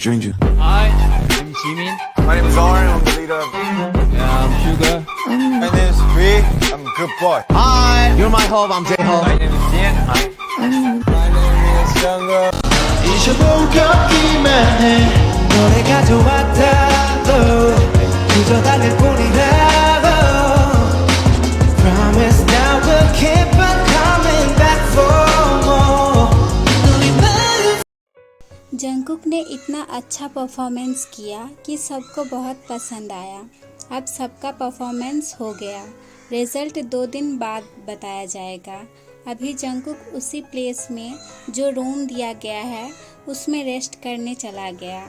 stranger. Hi, I'm Jimin. My name is Oren. I'm the leader of. Yeah, I'm Sugar. My name is Rick. I'm a good boy. Hi, you're my hope, I'm J-Hope. My name is Jian. Hi. My name is Younger. 잊어보기만 해 노래가 좋았다고 그저 달릴 뿐이라고 Promise now we'll keep on coming back for more Jungkook ने इतना अच्छा performance किया कि सबको बहुत पसंद आया। अब सबका परफॉर्मेंस हो गया, रिजल्ट 2 दिन बाद बताया जाएगा। अभी जंगकुक उसी प्लेस में जो रूम दिया गया है उसमें रेस्ट करने चला गया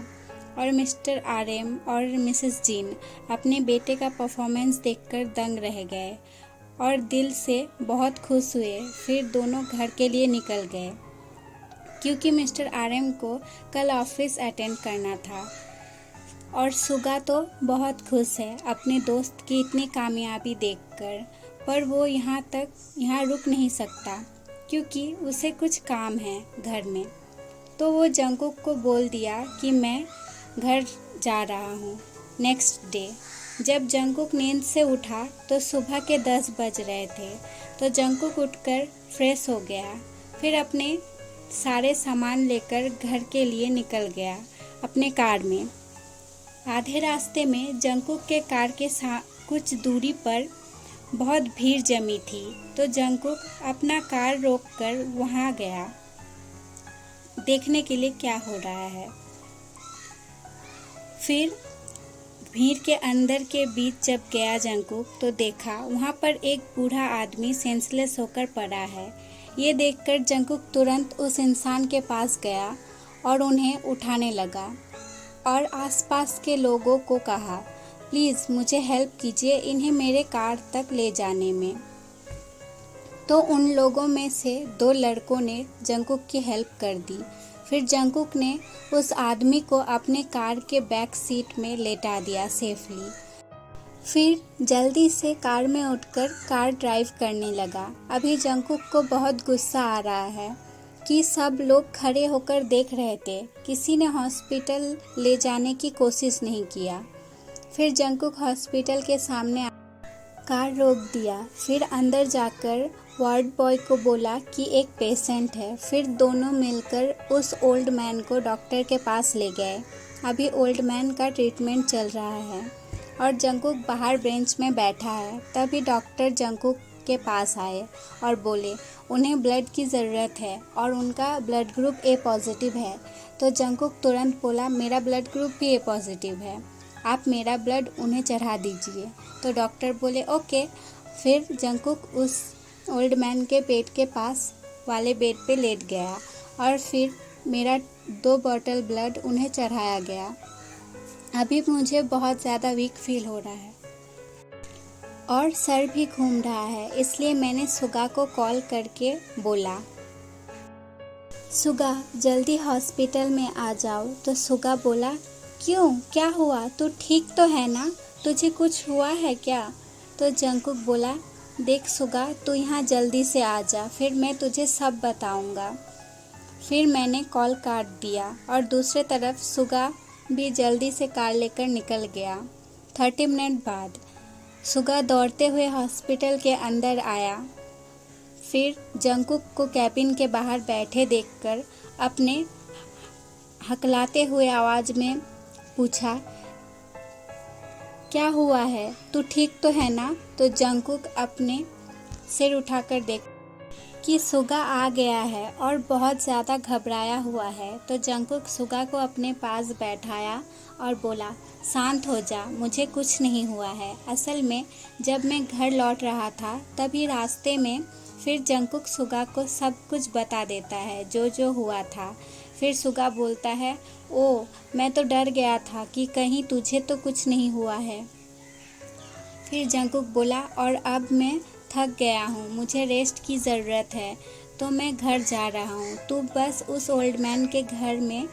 और मिस्टर RM और मिसेस जिन अपने बेटे का परफॉर्मेंस देखकर दंग रह गए और दिल से बहुत खुश हुए। फिर दोनों घर के लिए निकल गए क्योंकि मिस्टर RM को कल ऑफिस अटेंड करना था और सुगा तो बहुत खुश है अपने दोस्त की इतनी कामयाबी देखकर, पर वो यहाँ रुक नहीं सकता क्योंकि उसे कुछ काम है घर में। तो वो जंगकुक को बोल दिया कि मैं घर जा रहा हूँ। नेक्स्ट डे जब जंगकुक नींद से उठा तो सुबह के 10 बज रहे थे। तो जंगकुक उठकर फ्रेश हो गया, फिर अपने सारे सामान लेकर घर के लिए निकल गया अपने कार में। आधे रास्ते में जंगकुक के कार के कुछ दूरी पर बहुत भीड़ जमी थी, तो जंगकुक अपना कार रोककर वहां गया देखने के लिए क्या हो रहा है। फिर भीड़ के अंदर के बीच जब गया जंगकुक तो देखा वहां पर एक बूढ़ा आदमी सेंसलेस होकर पड़ा है। ये देखकर जंगकुक तुरंत उस इंसान के पास गया और उन्हें उठाने लगा और आसपास के लोगों को कहा, प्लीज़ मुझे हेल्प कीजिए इन्हें मेरे कार तक ले जाने में। तो उन लोगों में से 2 लड़कों ने जंगकुक की हेल्प कर दी। फिर जंगकुक ने उस आदमी को अपने कार के बैक सीट में लेटा दिया सेफली। फिर जल्दी से कार में उठकर कार ड्राइव करने लगा। अभी जंगकुक को बहुत गुस्सा आ रहा है कि सब लोग खड़े होकर देख रहे थे, किसी ने हॉस्पिटल ले जाने की कोशिश नहीं किया। फिर जंगकुक हॉस्पिटल के सामने कार रोक दिया, फिर अंदर जाकर वार्ड बॉय को बोला कि एक पेशेंट है। फिर दोनों मिलकर उस ओल्ड मैन को डॉक्टर के पास ले गए। अभी ओल्ड मैन का ट्रीटमेंट चल रहा है और जंगकुक बाहर बेंच में बैठा है। तभी डॉक्टर जंगकुक के पास आए और बोले उन्हें ब्लड की ज़रूरत है और उनका ब्लड ग्रुप A पॉजिटिव है। तो जंगकुक तुरंत बोला मेरा ब्लड ग्रुप भी A पॉजिटिव है, आप मेरा ब्लड उन्हें चढ़ा दीजिए। तो डॉक्टर बोले ओके। फिर जंगकुक उस ओल्ड मैन के पेट के पास वाले बेड पे लेट गया और फिर मेरा 2 बॉटल ब्लड उन्हें चढ़ाया गया। अभी मुझे बहुत ज़्यादा वीक फील हो रहा है और सर भी घूम रहा है, इसलिए मैंने सुगा को कॉल करके बोला, सुगा जल्दी हॉस्पिटल में आ जाओ। तो सुगा बोला क्यों, क्या हुआ, तू ठीक तो है ना, तुझे कुछ हुआ है क्या? तो जंगकुक बोला देख सुगा तू यहाँ जल्दी से आ जा, फिर मैं तुझे सब बताऊँगा। फिर मैंने कॉल काट दिया और दूसरे तरफ सुगा भी जल्दी से कार लेकर निकल गया। 30 मिनट बाद सुगा दौड़ते हुए हॉस्पिटल के अंदर आया। फिर जंगकुक को कैबिन के बाहर बैठे देखकर अपने हकलाते हुए आवाज़ में पूछा क्या हुआ है, तू ठीक तो है ना? तो जंगकुक अपने सिर उठाकर देख कि सुगा आ गया है और बहुत ज़्यादा घबराया हुआ है। तो जंगकुक सुगा को अपने पास बैठाया और बोला शांत हो जा, मुझे कुछ नहीं हुआ है। असल में जब मैं घर लौट रहा था तभी रास्ते में फिर जंगकुक सुगा को सब कुछ बता देता है जो जो हुआ था। फिर सुगा बोलता है ओ मैं तो डर गया था कि कहीं तुझे तो कुछ नहीं हुआ है। फिर जंगकुक बोला और अब मैं थक गया हूँ, मुझे रेस्ट की ज़रूरत है, तो मैं घर जा रहा हूँ। तू बस उस ओल्ड मैन के घर में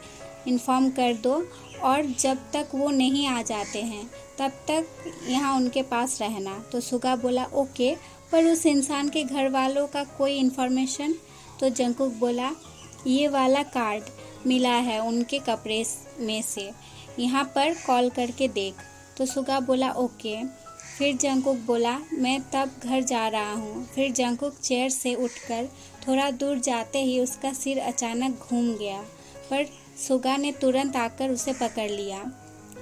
इन्फॉर्म कर दो और जब तक वो नहीं आ जाते हैं तब तक यहाँ उनके पास रहना। तो सुगा बोला ओके, पर उस इंसान के घर वालों का कोई इन्फॉर्मेशन? तो जंगकुक बोला ये वाला कार्ड मिला है उनके कपड़े में से, यहाँ पर कॉल करके देख। तो सुगा बोला ओके। फिर जंगकुक बोला मैं तब घर जा रहा हूँ। फिर जंगकुक चेयर से उठकर थोड़ा दूर जाते ही उसका सिर अचानक घूम गया, पर सुगा ने तुरंत आकर उसे पकड़ लिया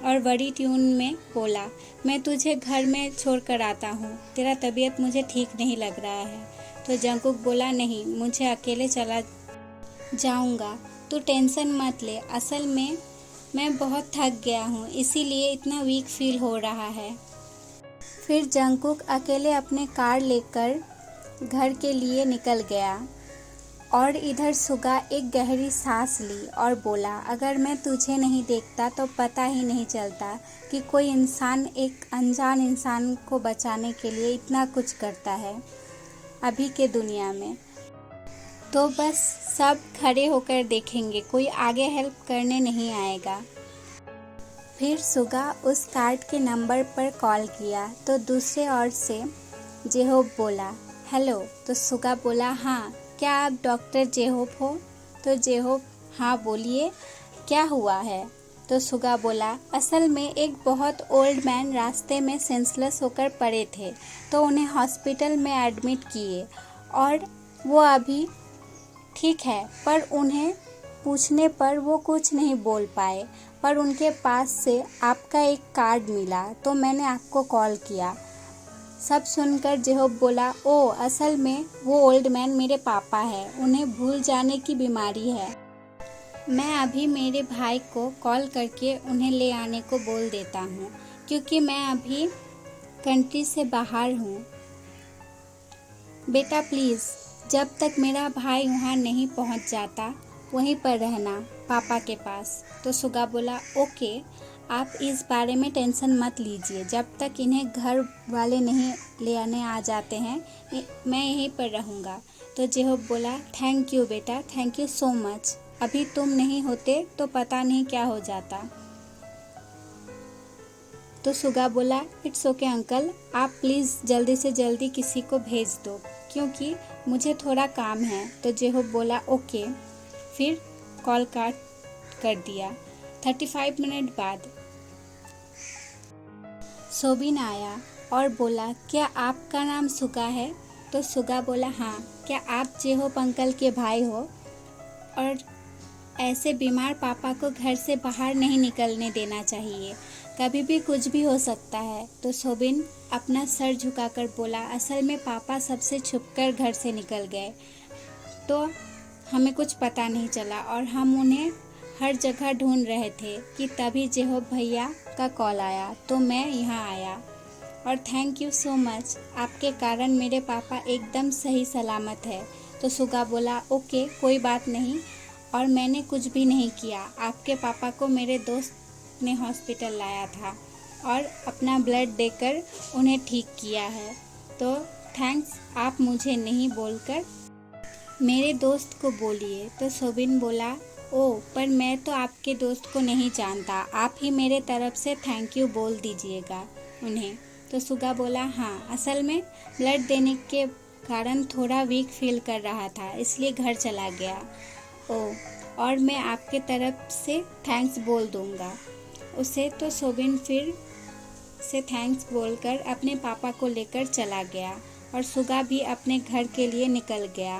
और बड़ी ट्यून में बोला मैं तुझे घर में छोड़ कर आता हूँ, तेरा तबीयत मुझे ठीक नहीं लग रहा है। तो जंगकुक बोला नहीं, मुझे अकेले चला जाऊँगा, तू टेंशन मत ले, असल में मैं बहुत थक गया हूँ इसीलिए इतना वीक फील हो रहा है। फिर जंगकुक अकेले अपने कार लेकर घर के लिए निकल गया और इधर सुगा एक गहरी सांस ली और बोला अगर मैं तुझे नहीं देखता तो पता ही नहीं चलता कि कोई इंसान एक अनजान इंसान को बचाने के लिए इतना कुछ करता है अभी के दुनिया में। तो बस सब खड़े होकर देखेंगे, कोई आगे हेल्प करने नहीं आएगा। फिर सुगा उस कार्ड के नंबर पर कॉल किया तो दूसरे ओर से जेहोब बोला हेलो। तो सुगा बोला हाँ, क्या आप डॉक्टर जेहोब हो? तो जेहोब हाँ बोलिए, क्या हुआ है? तो सुगा बोला असल में एक बहुत ओल्ड मैन रास्ते में सेंसलेस होकर पड़े थे तो उन्हें हॉस्पिटल में एडमिट किए और वो अभी ठीक है, पर उन्हें पूछने पर वो कुछ नहीं बोल पाए, पर उनके पास से आपका एक कार्ड मिला तो मैंने आपको कॉल किया। सब सुनकर जेहोब बोला ओ, असल में वो ओल्ड मैन मेरे पापा है, उन्हें भूल जाने की बीमारी है। मैं अभी मेरे भाई को कॉल करके उन्हें ले आने को बोल देता हूँ क्योंकि मैं अभी कंट्री से बाहर हूँ। बेटा प्लीज़ जब तक मेरा भाई वहाँ नहीं पहुँच जाता वहीं पर रहना पापा के पास। तो सुगा बोला ओके, आप इस बारे में टेंशन मत लीजिए, जब तक इन्हें घर वाले नहीं ले आने आ जाते हैं मैं यहीं पर रहूँगा। तो जेहोब बोला थैंक यू बेटा, थैंक यू सो मच, अभी तुम नहीं होते तो पता नहीं क्या हो जाता। तो सुगा बोला इट्स ओके अंकल, आप प्लीज़ जल्दी से जल्दी किसी को भेज दो क्योंकि मुझे थोड़ा काम है। तो जेहोब बोला ओके। फिर कॉल काट कर दिया। 35 मिनट बाद सोबिन आया और बोला क्या आपका नाम सुगा है? तो सुगा बोला हाँ, क्या आप जेहोब अंकल के भाई हो और ऐसे बीमार पापा को घर से बाहर नहीं निकलने देना चाहिए, कभी भी कुछ भी हो सकता है। तो सोबिन अपना सर झुकाकर बोला असल में पापा सबसे छुपकर घर से निकल गए तो हमें कुछ पता नहीं चला और हम उन्हें हर जगह ढूंढ रहे थे कि तभी जेहोब भैया का कॉल आया तो मैं यहाँ आया और थैंक यू सो मच, आपके कारण मेरे पापा एकदम सही सलामत है। तो सुगा बोला ओके कोई बात नहीं, और मैंने कुछ भी नहीं किया, आपके पापा को मेरे दोस्त ने हॉस्पिटल लाया था और अपना ब्लड देकर उन्हें ठीक किया है, तो थैंक्स, आप मुझे नहीं बोलकर मेरे दोस्त को बोलिए। तो सोबिन बोला ओ, पर मैं तो आपके दोस्त को नहीं जानता, आप ही मेरे तरफ से थैंक यू बोल दीजिएगा उन्हें। तो सुगा बोला हाँ, असल में ब्लड देने के कारण थोड़ा वीक फील कर रहा था इसलिए घर चला गया। ओ, और मैं आपके तरफ से थैंक्स बोल दूँगा उसे। तो सोबिन फिर से थैंक्स बोलकर अपने पापा को लेकर चला गया और सुगा भी अपने घर के लिए निकल गया।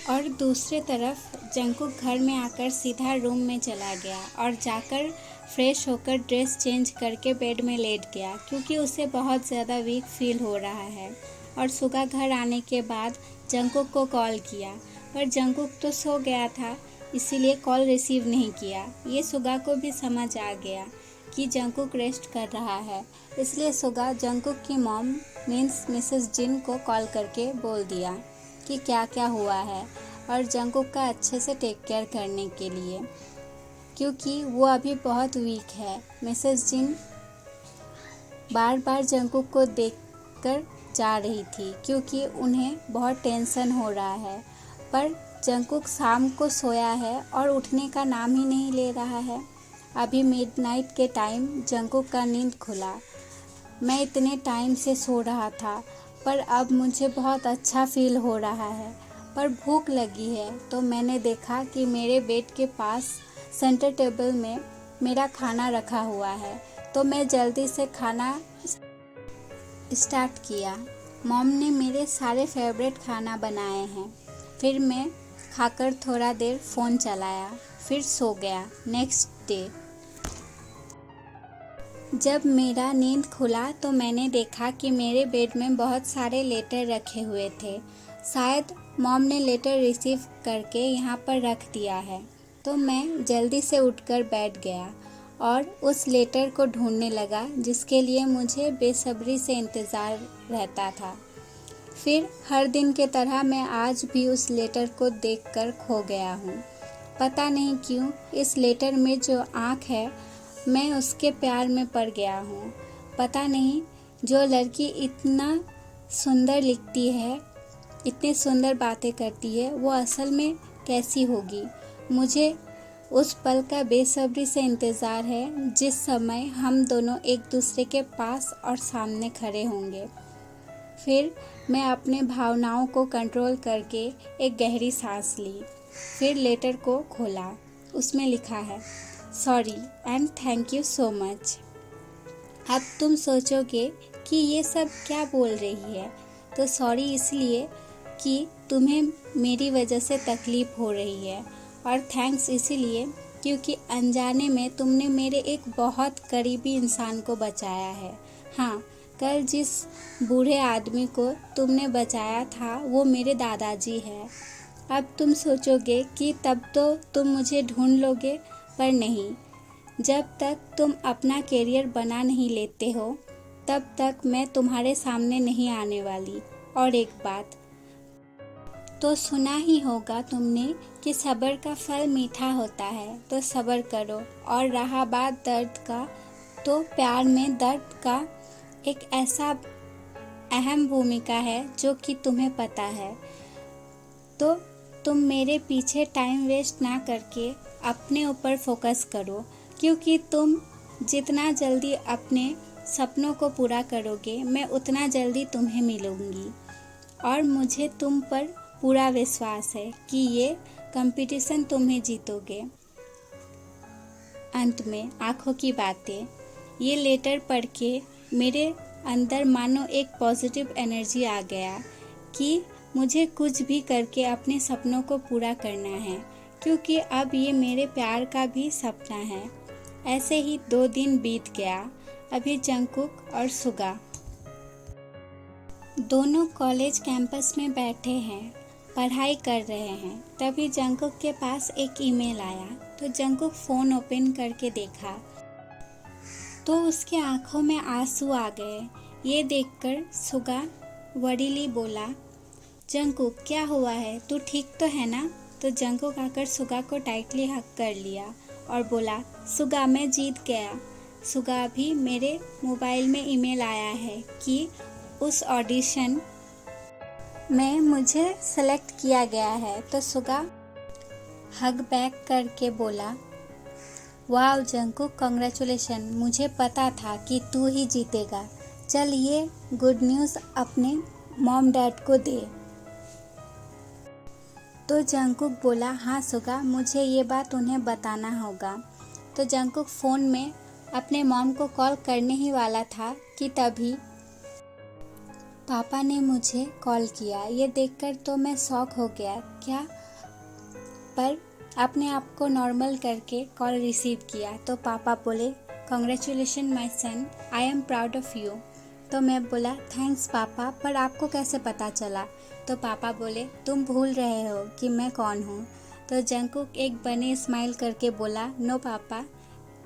और दूसरी तरफ जंगकुक घर में आकर सीधा रूम में चला गया और जाकर फ्रेश होकर ड्रेस चेंज करके बेड में लेट गया क्योंकि उसे बहुत ज़्यादा वीक फील हो रहा है। और सुगा घर आने के बाद जंगकुक को कॉल किया पर जंगकुक तो सो गया था इसीलिए कॉल रिसीव नहीं किया। ये सुगा को भी समझ आ गया कि जंगकुक रेस्ट कर रहा है, इसलिए सुगा जंगकुक की मॉम मीन्स मिसेस जिन को कॉल करके बोल दिया कि क्या क्या हुआ है और जंगकुक का अच्छे से टेक केयर करने के लिए, क्योंकि वो अभी बहुत वीक है। मिसेस जिन बार बार जंगकुक को देखकर जा रही थी क्योंकि उन्हें बहुत टेंशन हो रहा है, पर जंगकुक शाम को सोया है और उठने का नाम ही नहीं ले रहा है। अभी मिडनाइट के टाइम जंगकुक का नींद खुला। मैं इतने टाइम से सो रहा था पर अब मुझे बहुत अच्छा फील हो रहा है, पर भूख लगी है। तो मैंने देखा कि मेरे बेड के पास सेंटर टेबल में मेरा खाना रखा हुआ है, तो मैं जल्दी से खाना स्टार्ट किया। मॉम ने मेरे सारे फेवरेट खाना बनाए हैं। फिर मैं खाकर थोड़ा देर फ़ोन चलाया, फिर सो गया। नेक्स्ट डे जब मेरा नींद खुला तो मैंने देखा कि मेरे बेड में बहुत सारे लेटर रखे हुए थे। शायद मॉम ने लेटर रिसीव करके यहाँ पर रख दिया है। तो मैं जल्दी से उठकर बैठ गया और उस लेटर को ढूंढने लगा जिसके लिए मुझे बेसब्री से इंतज़ार रहता था। फिर हर दिन के तरह मैं आज भी उस लेटर को देखकर खो गया हूँ। पता नहीं क्यों इस लेटर में जो आँख है, मैं उसके प्यार में पड़ गया हूँ। पता नहीं जो लड़की इतना सुंदर लिखती है, इतनी सुंदर बातें करती है, वो असल में कैसी होगी। मुझे उस पल का बेसब्री से इंतज़ार है जिस समय हम दोनों एक दूसरे के पास और सामने खड़े होंगे। फिर मैं अपने भावनाओं को कंट्रोल करके एक गहरी सांस ली। फिर लेटर को खोला। उसमें लिखा है, sorry and thank you so much. अब तुम सोचोगे कि ये सब क्या बोल रही है। तो सॉरी इसलिए कि तुम्हें मेरी वजह से तकलीफ़ हो रही है, और थैंक्स इसीलिए क्योंकि अनजाने में तुमने मेरे एक बहुत करीबी इंसान को बचाया है। हाँ, कल जिस बूढ़े आदमी को तुमने बचाया था वो मेरे दादाजी हैं। अब तुम सोचोगे कि तब तो तुम मुझे ढूंढ लोगे, पर नहीं। जब तक तुम अपना करियर बना नहीं लेते हो तब तक मैं तुम्हारे सामने नहीं आने वाली। और एक बात तो सुना ही होगा तुमने कि सब्र का फल मीठा होता है, तो सब्र करो। और रहा बात दर्द का, तो प्यार में दर्द का एक ऐसा अहम भूमिका है जो कि तुम्हें पता है। तो तुम मेरे पीछे टाइम वेस्ट ना करके अपने ऊपर फोकस करो, क्योंकि तुम जितना जल्दी अपने सपनों को पूरा करोगे मैं उतना जल्दी तुम्हें मिलूंगी। और मुझे तुम पर पूरा विश्वास है कि ये कंपटीशन तुम्हें जीतोगे। अंत में आँखों की बातें। ये लेटर पढ़ के मेरे अंदर मानो एक पॉजिटिव एनर्जी आ गया कि मुझे कुछ भी करके अपने सपनों को पूरा करना है, क्योंकि अब ये मेरे प्यार का भी सपना है। ऐसे ही 2 दिन बीत गया। अभी जंगकुक और सुगा दोनों कॉलेज कैंपस में बैठे हैं, पढ़ाई कर रहे हैं। तभी जंगकुक के पास एक ईमेल आया। तो जंगकुक फ़ोन ओपन करके देखा तो उसके आंखों में आंसू आ गए। ये देखकर सुगा वरीली बोला, जंगकुक क्या हुआ है, तू ठीक तो है ना। तो जंगकुक आकर सुगा को टाइटली हग कर लिया और बोला, सुगा मैं जीत गया। सुगा अभी मेरे मोबाइल में ईमेल आया है कि उस ऑडिशन में मुझे सेलेक्ट किया गया है। तो सुगा हग बैक करके बोला, वाह जंगकुक कांग्रेचुलेशन, मुझे पता था कि तू ही जीतेगा। चल ये गुड न्यूज़ अपने मॉम डैड को दे। तो जंगकुक बोला, हाँ सुगा, मुझे ये बात उन्हें बताना होगा। तो जंगकुक फ़ोन में अपने मॉम को कॉल करने ही वाला था कि तभी पापा ने मुझे कॉल किया। ये देखकर तो मैं शॉक हो गया, क्या, पर अपने आप को नॉर्मल करके कॉल रिसीव किया। तो पापा बोले, congratulation my son, I am proud of you. तो मैं बोला, थैंक्स पापा, पर आपको कैसे पता चला। तो पापा बोले, तुम भूल रहे हो कि मैं कौन हूँ। तो जंगकुक एक बने स्माइल करके बोला, नो पापा।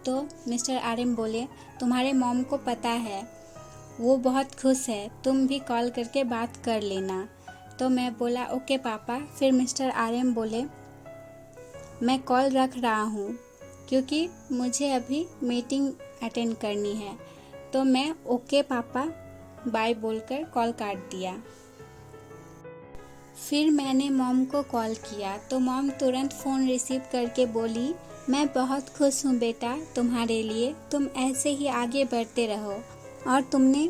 तो मिस्टर आरएम बोले, तुम्हारे मॉम को पता है, वो बहुत खुश है, तुम भी कॉल करके बात कर लेना। तो मैं बोला, ओके पापा। फिर मिस्टर आरएम बोले, मैं कॉल रख रहा हूँ क्योंकि मुझे अभी मीटिंग अटेंड करनी है। तो मैं ओके पापा बाय बोलकर कॉल काट दिया। फिर मैंने मॉम को कॉल किया तो मॉम तुरंत फ़ोन रिसीव करके बोली, मैं बहुत खुश हूँ बेटा तुम्हारे लिए, तुम ऐसे ही आगे बढ़ते रहो। और तुमने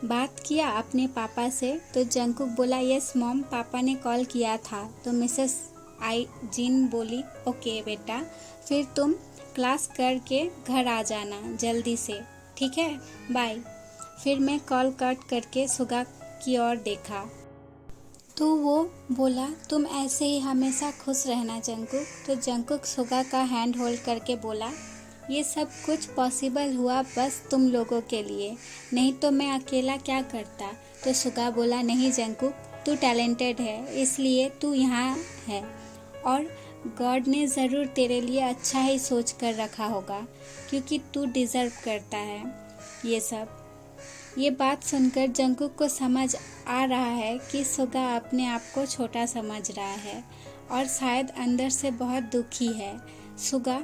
बात किया अपने पापा से? तो जंकुक बोला यस मॉम, पापा ने कॉल किया था। तो मिसेस आई जिन बोली ओके बेटा, फिर तुम क्लास करके घर आ जाना जल्दी से, ठीक है, बाय। फिर मैं कॉल कट करके सुगा की ओर देखा तो वो बोला तुम ऐसे ही हमेशा खुश रहना जंकुक। तो जंकुक सुगा का हैंड होल्ड करके बोला ये सब कुछ पॉसिबल हुआ बस तुम लोगों के लिए, नहीं तो मैं अकेला क्या करता। तो सुगा बोला नहीं जंकुक, तू टैलेंटेड है इसलिए तू यहाँ है और गॉड ने ज़रूर तेरे लिए अच्छा ही सोच कर रखा होगा क्योंकि तू डिज़र्व करता है ये सब। ये बात सुनकर जंकुक को समझ आ रहा है कि सुगा अपने आप को छोटा समझ रहा है और शायद अंदर से बहुत दुखी है। सुगा,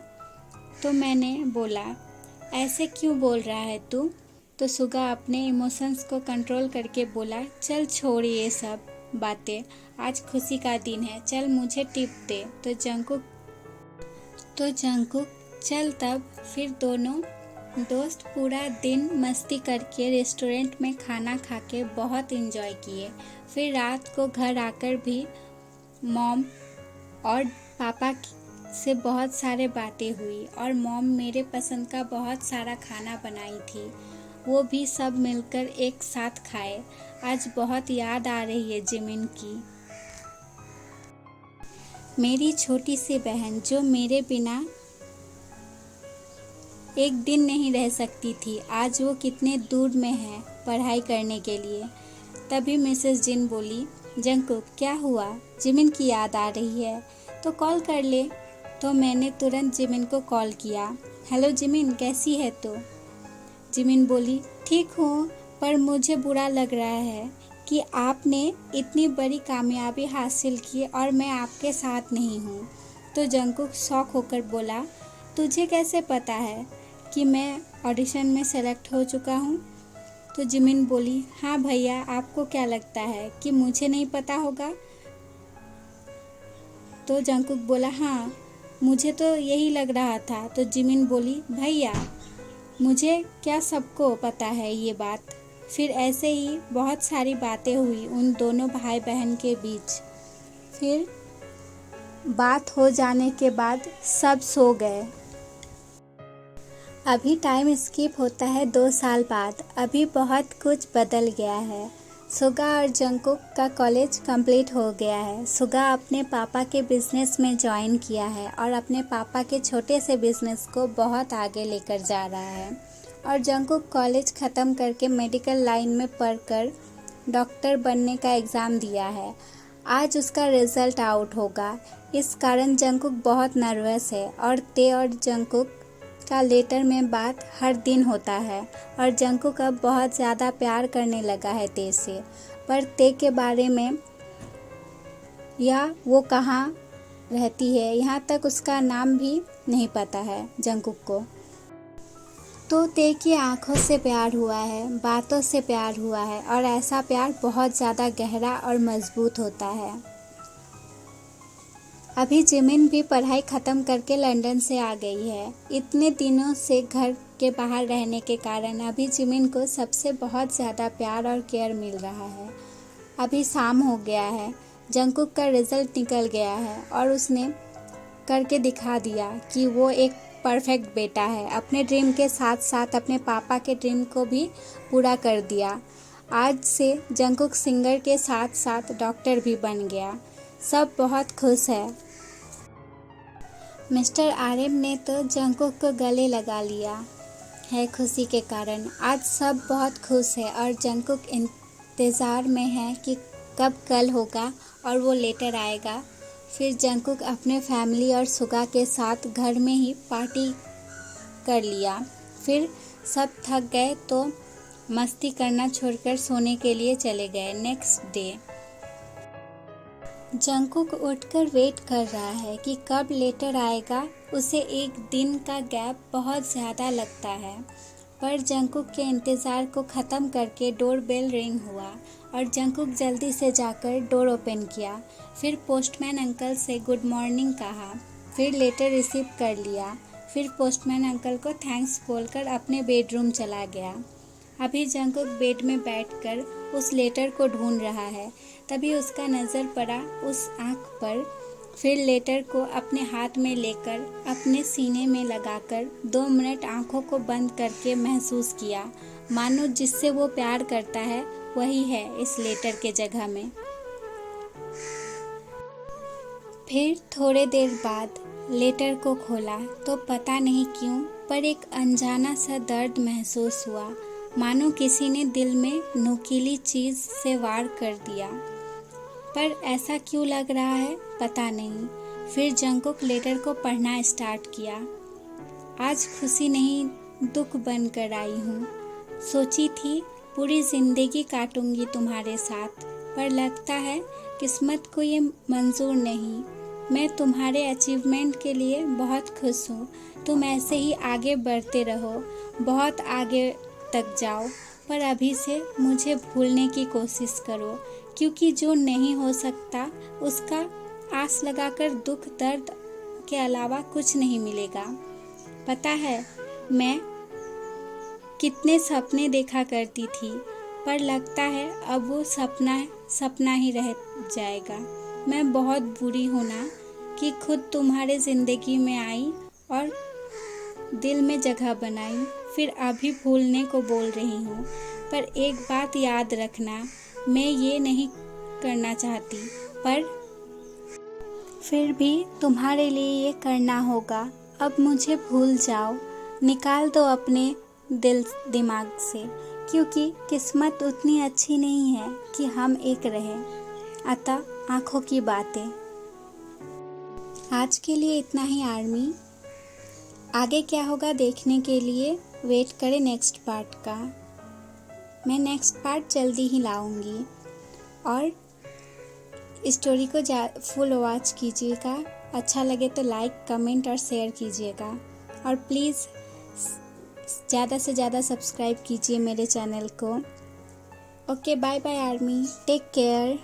तो मैंने बोला ऐसे क्यों बोल रहा है तू? तो सुगा अपने इमोशंस को कंट्रोल करके बोला चल छोड़ ये सब बातें, आज खुशी का दिन है, चल मुझे टिप दे। तो जंकुक चल तब। फिर दोनों दोस्त पूरा दिन मस्ती करके रेस्टोरेंट में खाना खा के बहुत एंजॉय किए। फिर रात को घर आकर भी मॉम और पापा से बहुत सारे बातें हुई और मॉम मेरे पसंद का बहुत सारा खाना बनाई थी, वो भी सब मिलकर एक साथ खाए। आज बहुत याद आ रही है जिमिन की, मेरी छोटी सी बहन जो मेरे बिना एक दिन नहीं रह सकती थी। आज वो कितने दूर में है पढ़ाई करने के लिए। तभी मिसेस जिन बोली जंकुक क्या हुआ, जिमिन की याद आ रही है तो कॉल कर ले। तो मैंने तुरंत जिमिन को कॉल किया, हेलो जिमिन कैसी है तू? जिमिन बोली ठीक हूँ, पर मुझे बुरा लग रहा है कि आपने इतनी बड़ी कामयाबी हासिल की और मैं आपके साथ नहीं हूँ। तो जंकुक शॉक होकर बोला तुझे कैसे पता है कि मैं ऑडिशन में सेलेक्ट हो चुका हूँ? तो जिमिन बोली हाँ भैया, आपको क्या लगता है कि मुझे नहीं पता होगा? तो जंकुक बोला हाँ मुझे तो यही लग रहा था। तो जिमिन बोली भैया मुझे क्या सबको पता है ये बात। फिर ऐसे ही बहुत सारी बातें हुई उन दोनों भाई बहन के बीच। फिर बात हो जाने के बाद सब सो गए। अभी टाइम स्किप होता है 2 साल बाद। अभी बहुत कुछ बदल गया है। सुगा और जंकुक का कॉलेज कंप्लीट हो गया है। सुगा अपने पापा के बिजनेस में ज्वाइन किया है और अपने पापा के छोटे से बिजनेस को बहुत आगे लेकर जा रहा है। और जंकुक कॉलेज ख़त्म करके मेडिकल लाइन में पढ़कर डॉक्टर बनने का एग्ज़ाम दिया है। आज उसका रिज़ल्ट आउट होगा, इस कारण जंकुक बहुत नर्वस है। और ते और जंकुक का लेटर में बात हर दिन होता है और जंकुक अब बहुत ज़्यादा प्यार करने लगा है ते से। पर ते के बारे में या वो कहाँ रहती है यहाँ तक उसका नाम भी नहीं पता है जंकुक को। तो ते की आंखों से प्यार हुआ है, बातों से प्यार हुआ है और ऐसा प्यार बहुत ज़्यादा गहरा और मजबूत होता है। अभी जिमिन भी पढ़ाई ख़त्म करके लंदन से आ गई है। इतने दिनों से घर के बाहर रहने के कारण अभी जिमिन को सबसे बहुत ज़्यादा प्यार और केयर मिल रहा है। अभी शाम हो गया है, जंकुक का रिज़ल्ट निकल गया है और उसने करके दिखा दिया कि वो एक परफेक्ट बेटा है। अपने ड्रीम के साथ साथ अपने पापा के ड्रीम को भी पूरा कर दिया। आज से जंकुक सिंगर के साथ साथ डॉक्टर भी बन गया। सब बहुत खुश है। मिस्टर आरएम ने तो जंकुक को गले लगा लिया है खुशी के कारण। आज सब बहुत खुश है और जंकुक इंतज़ार में है कि कब कल होगा और वो लेटर आएगा। फिर जंकुक अपने फैमिली और सुगा के साथ घर में ही पार्टी कर लिया। फिर सब थक गए तो मस्ती करना छोड़कर सोने के लिए चले गए। नेक्स्ट डे जंकुक उठकर वेट कर रहा है कि कब लेटर आएगा। उसे एक दिन का गैप बहुत ज़्यादा लगता है, पर जंकुक के इंतज़ार को ख़त्म करके डोर बेल रिंग हुआ और जंकुक जल्दी से जाकर डोर ओपन किया। फिर पोस्टमैन अंकल से गुड मॉर्निंग कहा, फिर लेटर रिसीव कर लिया। फिर पोस्टमैन अंकल को थैंक्स बोलकर अपने बेडरूम चला गया। अभी जंगकुक बेड में बैठकर उस लेटर को ढूंढ रहा है। तभी उसका नज़र पड़ा उस आँख पर। फिर लेटर को अपने हाथ में लेकर अपने सीने में लगाकर 2 मिनट आँखों को बंद करके महसूस किया, मानो जिससे वो प्यार करता है वही है इस लेटर के जगह में। फिर थोड़े देर बाद लेटर को खोला तो पता नहीं क्यों पर एक अनजाना सा दर्द महसूस हुआ, मानो किसी ने दिल में नुकीली चीज़ से वार कर दिया। पर ऐसा क्यों लग रहा है पता नहीं। फिर जंगकुक लेटर को पढ़ना स्टार्ट किया। आज खुशी नहीं दुख बनकर आई हूँ। सोची थी पूरी ज़िंदगी काटूंगी तुम्हारे साथ, पर लगता है किस्मत को ये मंजूर नहीं। मैं तुम्हारे अचीवमेंट के लिए बहुत खुश हूँ। तुम ऐसे ही आगे बढ़ते रहो, बहुत आगे तक जाओ, पर अभी से मुझे भूलने की कोशिश करो, क्योंकि जो नहीं हो सकता उसका आस लगाकर दुख दर्द के अलावा कुछ नहीं मिलेगा। पता है मैं कितने सपने देखा करती थी, पर लगता है अब वो सपना ही रह जाएगा। मैं बहुत बुरी हूँ ना कि खुद तुम्हारे ज़िंदगी में आई और दिल में जगह बनाई, फिर अभी भूलने को बोल रही हूँ। पर एक बात याद रखना, मैं ये नहीं करना चाहती, पर फिर भी तुम्हारे लिए ये करना होगा। अब मुझे भूल जाओ, निकाल दो अपने दिल दिमाग से, क्योंकि किस्मत उतनी अच्छी नहीं है कि हम एक रहें। अतः आँखों की बातें। आज के लिए इतना ही आर्मी। आगे क्या होगा देखने के लिए वेट करें नेक्स्ट पार्ट का। मैं नेक्स्ट पार्ट जल्दी ही लाऊंगी। और स्टोरी को फुल वॉच कीजिएगा। अच्छा लगे तो लाइक कमेंट और शेयर कीजिएगा। और प्लीज़ ज़्यादा से ज़्यादा सब्सक्राइब कीजिए मेरे चैनल को। Okay bye bye army, take care.